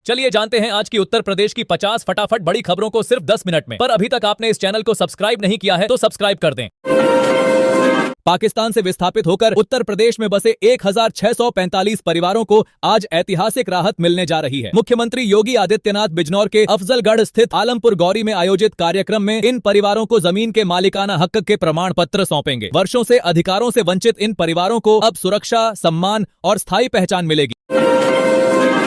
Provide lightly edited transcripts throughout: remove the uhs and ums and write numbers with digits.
चलिए जानते हैं आज की उत्तर प्रदेश की 50 फटाफट बड़ी खबरों को सिर्फ 10 मिनट में। पर अभी तक आपने इस चैनल को सब्सक्राइब नहीं किया है तो सब्सक्राइब कर दें। पाकिस्तान से विस्थापित होकर उत्तर प्रदेश में बसे 1645 परिवारों को आज ऐतिहासिक राहत मिलने जा रही है। मुख्यमंत्री योगी आदित्यनाथ बिजनौर के अफजलगढ़ स्थित आलमपुर गौरी में आयोजित कार्यक्रम में इन परिवारों को जमीन के मालिकाना हक के प्रमाण पत्र सौंपेंगे। वर्षों से अधिकारों से वंचित इन परिवारों को अब सुरक्षा, सम्मान और स्थायी पहचान मिलेगी।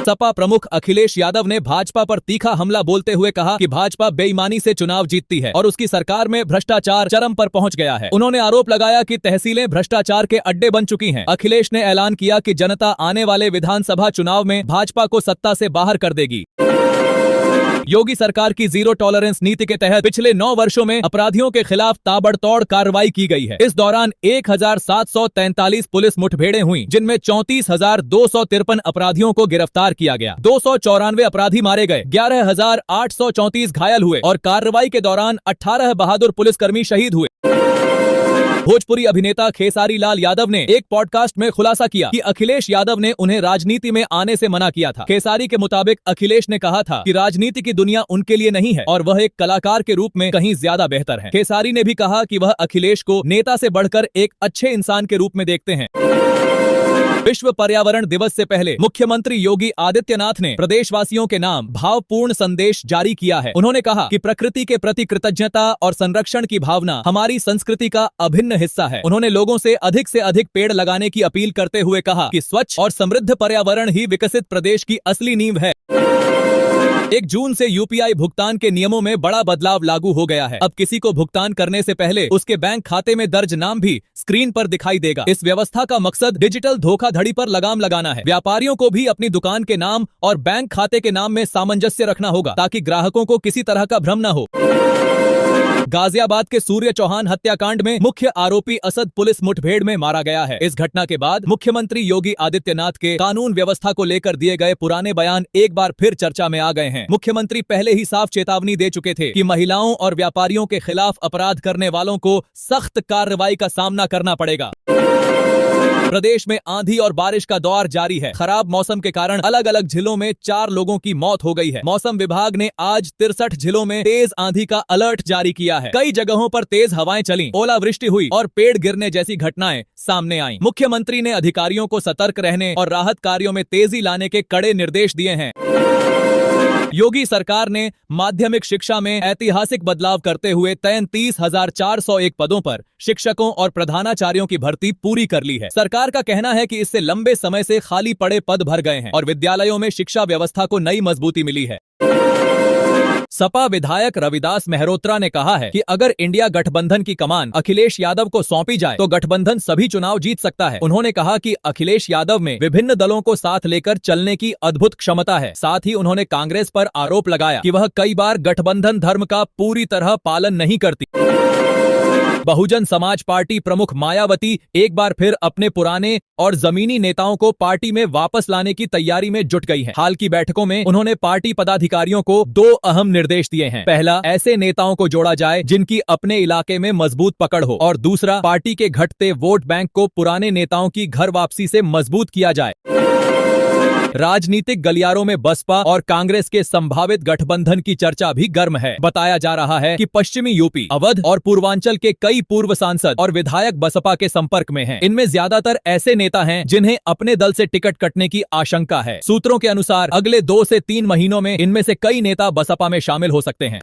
सपा प्रमुख अखिलेश यादव ने भाजपा पर तीखा हमला बोलते हुए कहा कि भाजपा बेईमानी से चुनाव जीतती है और उसकी सरकार में भ्रष्टाचार चरम पर पहुंच गया है। उन्होंने आरोप लगाया कि तहसीलें भ्रष्टाचार के अड्डे बन चुकी हैं। अखिलेश ने ऐलान किया कि जनता आने वाले विधानसभा चुनाव में भाजपा को सत्ता से बाहर कर देगी। योगी सरकार की जीरो टॉलरेंस नीति के तहत पिछले 9 वर्षों में अपराधियों के खिलाफ ताबड़तोड़ कार्रवाई की गई है। इस दौरान 1743 पुलिस मुठभेड़ें हुई, जिनमें 34,253 अपराधियों को गिरफ्तार किया गया। 294 अपराधी मारे गए, 11,834 घायल हुए और कार्रवाई के दौरान 18 बहादुर पुलिसकर्मी शहीद हुए। भोजपुरी अभिनेता खेसारी लाल यादव ने एक पॉडकास्ट में खुलासा किया कि अखिलेश यादव ने उन्हें राजनीति में आने से मना किया था। खेसारी के मुताबिक अखिलेश ने कहा था कि राजनीति की दुनिया उनके लिए नहीं है और वह एक कलाकार के रूप में कहीं ज्यादा बेहतर है। खेसारी ने भी कहा कि वह अखिलेश को नेता से बढ़कर एक अच्छे इंसान के रूप में देखते हैं। विश्व पर्यावरण दिवस से पहले मुख्यमंत्री योगी आदित्यनाथ ने प्रदेशवासियों के नाम भावपूर्ण संदेश जारी किया है। उन्होंने कहा कि प्रकृति के प्रति कृतज्ञता और संरक्षण की भावना हमारी संस्कृति का अभिन्न हिस्सा है। उन्होंने लोगों से अधिक पेड़ लगाने की अपील करते हुए कहा कि स्वच्छ और समृद्ध पर्यावरण ही विकसित प्रदेश की असली नींव है। 1 जून से यूपीआई भुगतान के नियमों में बड़ा बदलाव लागू हो गया है। अब किसी को भुगतान करने से पहले उसके बैंक खाते में दर्ज नाम भी स्क्रीन पर दिखाई देगा। इस व्यवस्था का मकसद डिजिटल धोखाधड़ी पर लगाम लगाना है। व्यापारियों को भी अपनी दुकान के नाम और बैंक खाते के नाम में सामंजस्य रखना होगा ताकि ग्राहकों को किसी तरह का भ्रम न हो। गाजियाबाद के सूर्य चौहान हत्याकांड में मुख्य आरोपी असद पुलिस मुठभेड़ में मारा गया है। इस घटना के बाद मुख्यमंत्री योगी आदित्यनाथ के कानून व्यवस्था को लेकर दिए गए पुराने बयान एक बार फिर चर्चा में आ गए हैं। मुख्यमंत्री पहले ही साफ चेतावनी दे चुके थे कि महिलाओं और व्यापारियों के खिलाफ अपराध करने वालों को सख्त कार्रवाई का सामना करना पड़ेगा। प्रदेश में आंधी और बारिश का दौर जारी है। खराब मौसम के कारण अलग अलग जिलों में 4 लोगों की मौत हो गई है। मौसम विभाग ने आज 63 जिलों में तेज आंधी का अलर्ट जारी किया है। कई जगहों पर तेज हवाएं चली, ओलावृष्टि हुई और पेड़ गिरने जैसी घटनाएं सामने आईं। मुख्यमंत्री ने अधिकारियों को सतर्क रहने और राहत कार्यों में तेजी लाने के कड़े निर्देश दिए हैं। योगी सरकार ने माध्यमिक शिक्षा में ऐतिहासिक बदलाव करते हुए 33,401 पदों पर शिक्षकों और प्रधानाचार्यों की भर्ती पूरी कर ली है। सरकार का कहना है कि इससे लंबे समय से खाली पड़े पद भर गए हैं और विद्यालयों में शिक्षा व्यवस्था को नई मजबूती मिली है। सपा विधायक रविदास मेहरोत्रा ने कहा है कि अगर इंडिया गठबंधन की कमान अखिलेश यादव को सौंपी जाए तो गठबंधन सभी चुनाव जीत सकता है। उन्होंने कहा कि अखिलेश यादव में विभिन्न दलों को साथ लेकर चलने की अद्भुत क्षमता है। साथ ही उन्होंने कांग्रेस पर आरोप लगाया कि वह कई बार गठबंधन धर्म का पूरी तरह पालन नहीं करती। बहुजन समाज पार्टी प्रमुख मायावती एक बार फिर अपने पुराने और जमीनी नेताओं को पार्टी में वापस लाने की तैयारी में जुट गई हैं। हाल की बैठकों में उन्होंने पार्टी पदाधिकारियों को 2 अहम निर्देश दिए हैं। पहला, ऐसे नेताओं को जोड़ा जाए जिनकी अपने इलाके में मजबूत पकड़ हो और दूसरा, पार्टी के घटते वोट बैंक को पुराने नेताओं की घर वापसी से मजबूत किया जाए। राजनीतिक गलियारों में बसपा और कांग्रेस के संभावित गठबंधन की चर्चा भी गर्म है। बताया जा रहा है कि पश्चिमी यूपी, अवध और पूर्वांचल के कई पूर्व सांसद और विधायक बसपा के संपर्क में हैं। इनमें ज्यादातर ऐसे नेता हैं जिन्हें अपने दल से टिकट कटने की आशंका है। सूत्रों के अनुसार अगले 2 से 3 महीनों में इनमें से कई नेता बसपा में शामिल हो सकते हैं।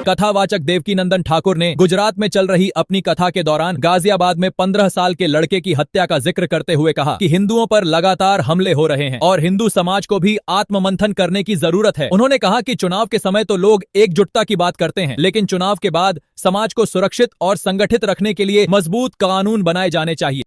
कथावाचक देवकीनंदन ठाकुर ने गुजरात में चल रही अपनी कथा के दौरान गाजियाबाद में 15 साल के लड़के की हत्या का जिक्र करते हुए कहा कि हिंदुओं पर लगातार हमले हो रहे हैं और हिंदू समाज को भी आत्ममंथन करने की जरूरत है। उन्होंने कहा कि चुनाव के समय तो लोग एकजुटता की बात करते हैं, लेकिन चुनाव के बाद समाज को सुरक्षित और संगठित रखने के लिए मजबूत कानून बनाए जाने चाहिए।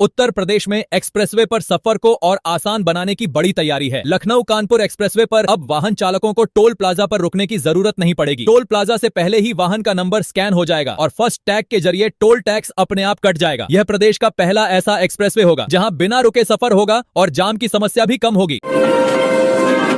उत्तर प्रदेश में एक्सप्रेसवे पर सफर को और आसान बनाने की बड़ी तैयारी है। लखनऊ कानपुर एक्सप्रेसवे पर अब वाहन चालकों को टोल प्लाजा पर रुकने की जरूरत नहीं पड़ेगी। टोल प्लाजा से पहले ही वाहन का नंबर स्कैन हो जाएगा और फर्स्ट टैग के जरिए टोल टैक्स अपने आप कट जाएगा। यह प्रदेश का पहला ऐसा एक्सप्रेसवे होगा जहां बिना रुके सफर होगा और जाम की समस्या भी कम होगी।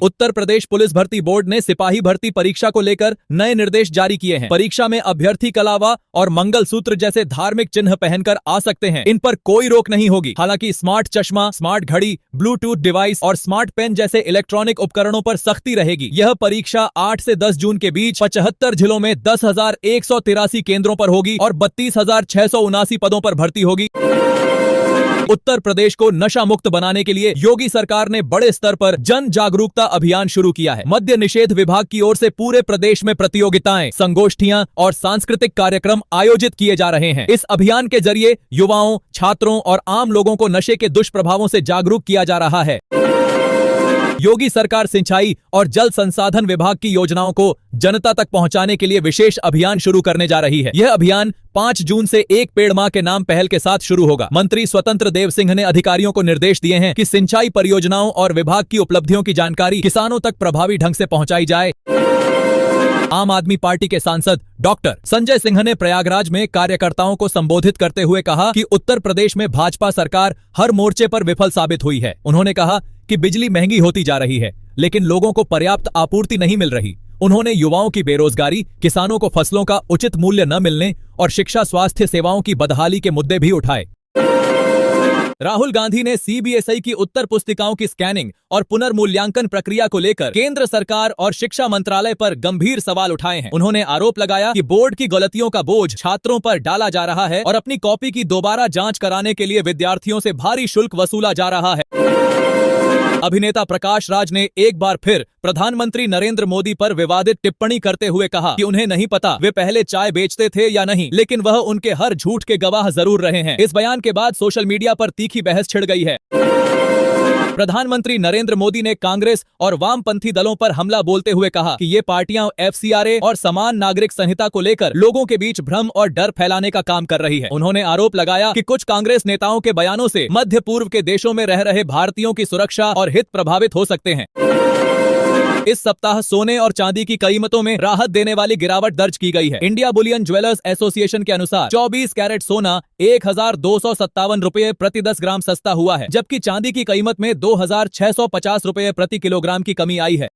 उत्तर प्रदेश पुलिस भर्ती बोर्ड ने सिपाही भर्ती परीक्षा को लेकर नए निर्देश जारी किए हैं। परीक्षा में अभ्यर्थी कलावा और मंगलसूत्र जैसे धार्मिक चिन्ह पहनकर आ सकते हैं। इन पर कोई रोक नहीं होगी। हालांकि स्मार्ट चश्मा, स्मार्ट घड़ी, ब्लूटूथ डिवाइस और स्मार्ट पेन जैसे इलेक्ट्रॉनिक उपकरणों पर सख्ती रहेगी। यह परीक्षा 8 से 10 जून के बीच 75 जिलों में 10,183 केंद्रों पर होगी और 32,679 पदों पर भर्ती होगी। उत्तर प्रदेश को नशा मुक्त बनाने के लिए योगी सरकार ने बड़े स्तर पर जन जागरूकता अभियान शुरू किया है। मद्य निषेध विभाग की ओर से पूरे प्रदेश में प्रतियोगिताएं, संगोष्ठियां और सांस्कृतिक कार्यक्रम आयोजित किए जा रहे हैं। इस अभियान के जरिए युवाओं, छात्रों और आम लोगों को नशे के दुष्प्रभावों से जागरूक किया जा रहा है। योगी सरकार सिंचाई और जल संसाधन विभाग की योजनाओं को जनता तक पहुंचाने के लिए विशेष अभियान शुरू करने जा रही है। यह अभियान 5 जून से एक पेड़ मां के नाम पहल के साथ शुरू होगा। मंत्री स्वतंत्र देव सिंह ने अधिकारियों को निर्देश दिए हैं कि सिंचाई परियोजनाओं और विभाग की उपलब्धियों की जानकारी किसानों तक प्रभावी ढंग से पहुंचाई जाए। आम आदमी पार्टी के सांसद डॉक्टर संजय सिंह ने प्रयागराज में कार्यकर्ताओं को संबोधित करते हुए कहा कि उत्तर प्रदेश में भाजपा सरकार हर मोर्चे पर विफल साबित हुई है। उन्होंने कहा कि बिजली महंगी होती जा रही है, लेकिन लोगों को पर्याप्त आपूर्ति नहीं मिल रही। उन्होंने युवाओं की बेरोजगारी, किसानों को फसलों का उचित मूल्य न मिलने और शिक्षा स्वास्थ्य सेवाओं की बदहाली के मुद्दे भी उठाए। राहुल गांधी ने सीबीएसई की उत्तर पुस्तिकाओं की स्कैनिंग और पुनर्मूल्यांकन प्रक्रिया को लेकर केंद्र सरकार और शिक्षा मंत्रालय पर गंभीर सवाल उठाए हैं। उन्होंने आरोप लगाया कि बोर्ड की गलतियों का बोझ छात्रों पर डाला जा रहा है और अपनी कॉपी की दोबारा जांच कराने के लिए विद्यार्थियों से भारी शुल्क वसूला जा रहा है। अभिनेता प्रकाश राज ने एक बार फिर प्रधानमंत्री नरेंद्र मोदी पर विवादित टिप्पणी करते हुए कहा कि उन्हें नहीं पता वे पहले चाय बेचते थे या नहीं, लेकिन वह उनके हर झूठ के गवाह जरूर रहे हैं। इस बयान के बाद सोशल मीडिया पर तीखी बहस छिड़ गई है। प्रधानमंत्री नरेंद्र मोदी ने कांग्रेस और वामपंथी दलों पर हमला बोलते हुए कहा कि ये पार्टियां एफसीआरए और समान नागरिक संहिता को लेकर लोगों के बीच भ्रम और डर फैलाने का काम कर रही है। उन्होंने आरोप लगाया कि कुछ कांग्रेस नेताओं के बयानों से मध्य पूर्व के देशों में रह रहे भारतीयों की सुरक्षा और हित प्रभावित हो सकते हैं। इस सप्ताह सोने और चांदी की कीमतों में राहत देने वाली गिरावट दर्ज की गई है। इंडिया बुलियन ज्वेलर्स एसोसिएशन के अनुसार 24 कैरेट सोना 1,257 रुपये प्रति 10 ग्राम सस्ता हुआ है, जबकि चांदी की कीमत में 2,650 रुपये प्रति किलोग्राम की कमी आई है।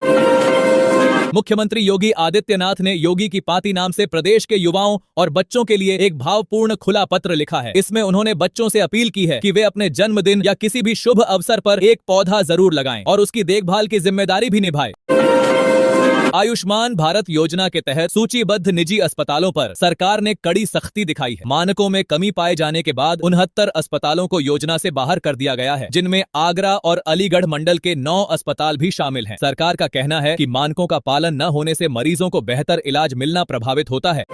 मुख्यमंत्री योगी आदित्यनाथ ने योगी की पाती नाम से प्रदेश के युवाओं और बच्चों के लिए एक भावपूर्ण खुला पत्र लिखा है। इसमें उन्होंने बच्चों से अपील की है कि वे अपने जन्मदिन या किसी भी शुभ अवसर पर एक पौधा जरूर लगाएं और उसकी देखभाल की जिम्मेदारी भी निभाएं। आयुष्मान भारत योजना के तहत सूचीबद्ध निजी अस्पतालों पर सरकार ने कड़ी सख्ती दिखाई है। मानकों में कमी पाए जाने के बाद 69 अस्पतालों को योजना से बाहर कर दिया गया है, जिनमें आगरा और अलीगढ़ मंडल के 9 अस्पताल भी शामिल हैं। सरकार का कहना है कि मानकों का पालन न होने से मरीजों को बेहतर इलाज मिलना प्रभावित होता है।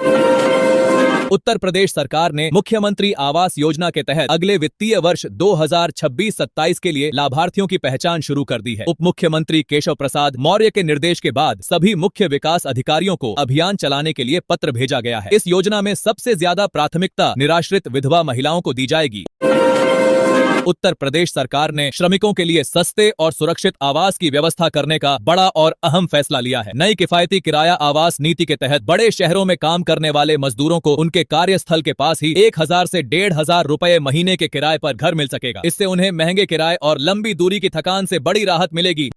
उत्तर प्रदेश सरकार ने मुख्यमंत्री आवास योजना के तहत अगले वित्तीय वर्ष 2026-27 के लिए लाभार्थियों की पहचान शुरू कर दी है। उप मुख्यमंत्री केशव प्रसाद मौर्य के निर्देश के बाद सभी मुख्य विकास अधिकारियों को अभियान चलाने के लिए पत्र भेजा गया है। इस योजना में सबसे ज्यादा प्राथमिकता निराश्रित विधवा महिलाओं को दी जाएगी। उत्तर प्रदेश सरकार ने श्रमिकों के लिए सस्ते और सुरक्षित आवास की व्यवस्था करने का बड़ा और अहम फैसला लिया है। नई किफायती किराया आवास नीति के तहत बड़े शहरों में काम करने वाले मजदूरों को उनके कार्यस्थल के पास ही 1,000 से 1,500 रुपए महीने के किराए पर घर मिल सकेगा। इससे उन्हें महंगे किराए और लंबी दूरी की थकान से बड़ी राहत मिलेगी।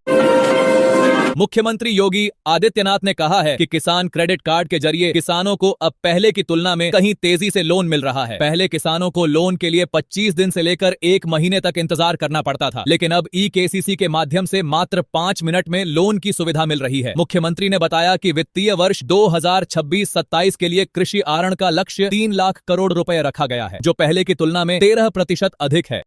मुख्यमंत्री योगी आदित्यनाथ ने कहा है कि किसान क्रेडिट कार्ड के जरिए किसानों को अब पहले की तुलना में कहीं तेजी से लोन मिल रहा है। पहले किसानों को लोन के लिए 25 दिन से लेकर 1 महीने तक इंतजार करना पड़ता था, लेकिन अब ई-केसीसी के माध्यम से मात्र 5 मिनट में लोन की सुविधा मिल रही है। मुख्यमंत्री ने बताया कि वित्तीय वर्ष 2026-27 के लिए कृषि आहरण का लक्ष्य 3 लाख करोड़ रुपए रखा गया है, जो पहले की तुलना में 13% अधिक है।